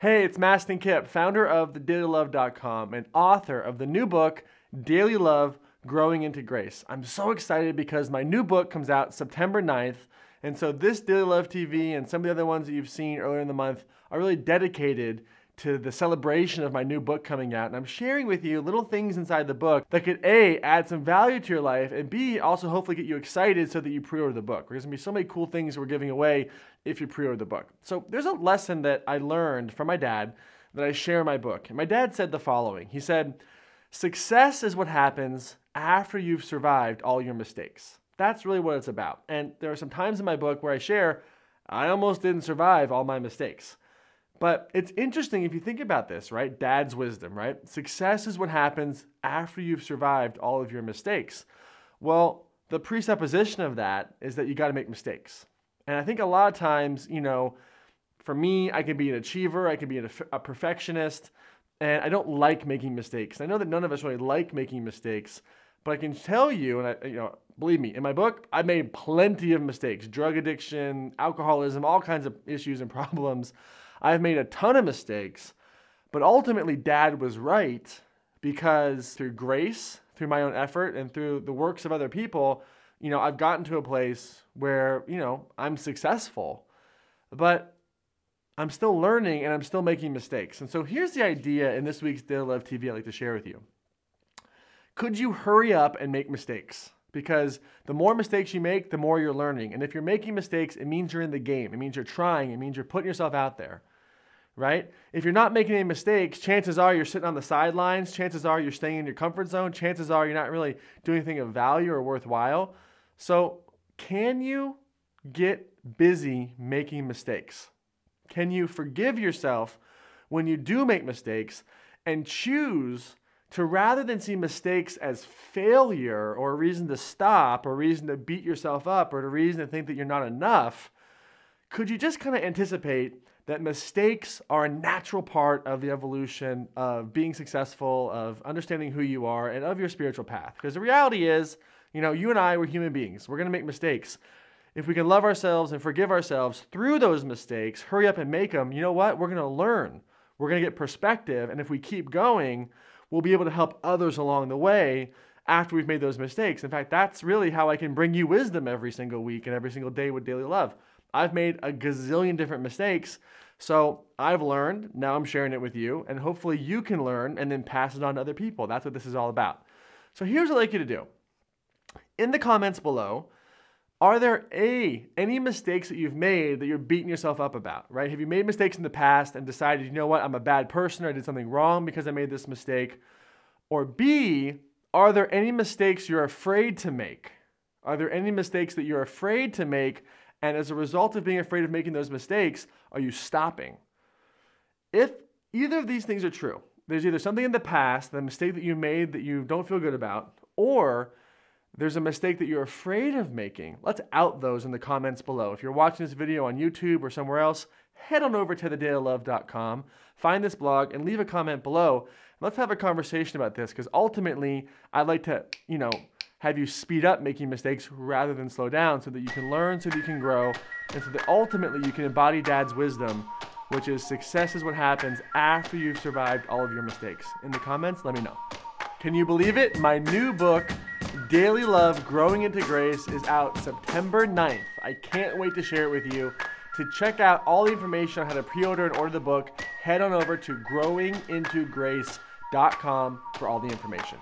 Hey, it's Mastin Kipp, founder of thedailylove.com and author of the new book, Daily Love, Growing into Grace. I'm so excited because my new book comes out September 9th, and so this Daily Love TV and some of the other ones that you've seen earlier in the month are really dedicated to the celebration of my new book coming out. And I'm sharing with you little things inside the book that could A, add some value to your life, and B, also hopefully get you excited so that you pre-order the book. There's gonna be so many cool things we're giving away if you pre-order the book. So there's a lesson that I learned from my dad that I share in my book. And my dad said the following. He said, "Success is what happens after you've survived all your mistakes." That's really what it's about. And there are some times in my book where I share, I almost didn't survive all my mistakes. But it's interesting if you think about this, right? Dad's wisdom, right? Success is what happens after you've survived all of your mistakes. Well, the presupposition of that is that you got to make mistakes. And I think a lot of times, for me, I can be an achiever, I can be a perfectionist, and I don't like making mistakes. I know that none of us really like making mistakes, but I can tell you, and believe me, in my book, I made plenty of mistakes: drug addiction, alcoholism, all kinds of issues and problems. I've made a ton of mistakes, but ultimately Dad was right, because through grace, through my own effort, and through the works of other people, I've gotten to a place where, I'm successful, but I'm still learning and I'm still making mistakes. And so here's the idea in this week's Daily Love TV I'd like to share with you. Could you hurry up and make mistakes? Because the more mistakes you make, the more you're learning. And if you're making mistakes, it means you're in the game. It means you're trying. It means you're putting yourself out there, right? If you're not making any mistakes, chances are you're sitting on the sidelines. Chances are you're staying in your comfort zone. Chances are you're not really doing anything of value or worthwhile. So can you get busy making mistakes? Can you forgive yourself when you do make mistakes and choose to, rather than see mistakes as failure or a reason to stop or a reason to beat yourself up or a reason to think that you're not enough, could you just kind of anticipate that mistakes are a natural part of the evolution of being successful, of understanding who you are, and of your spiritual path? Because the reality is, you and I, we're human beings. We're going to make mistakes. If we can love ourselves and forgive ourselves through those mistakes, hurry up and make them, you know what? We're going to learn. We're going to get perspective. And if we keep going, we'll be able to help others along the way after we've made those mistakes. In fact, that's really how I can bring you wisdom every single week and every single day with Daily Love. I've made a gazillion different mistakes. So I've learned, now I'm sharing it with you, and hopefully you can learn and then pass it on to other people. That's what this is all about. So here's what I'd like you to do. In the comments below, are there any mistakes that you've made that you're beating yourself up about, right? Have you made mistakes in the past and decided, you know what, I'm a bad person or I did something wrong because I made this mistake? Or B, are there any mistakes you're afraid to make? Are there any mistakes that you're afraid to make, and as a result of being afraid of making those mistakes, are you stopping? If either of these things are true, there's either something in the past, the mistake that you made that you don't feel good about, or there's a mistake that you're afraid of making. Let's out those in the comments below. If you're watching this video on YouTube or somewhere else, head on over to thedailylove.com, find this blog, and leave a comment below. Let's have a conversation about this, because ultimately, I'd like to, have you speed up making mistakes rather than slow down, so that you can learn, so that you can grow, and so that ultimately you can embody Dad's wisdom, which is success is what happens after you've survived all of your mistakes. In the comments, let me know. Can you believe it? My new book, Daily Love, Growing into Grace, is out September 9th. I can't wait to share it with you. To check out all the information on how to pre-order and order the book, head on over to growingintograce.com for all the information.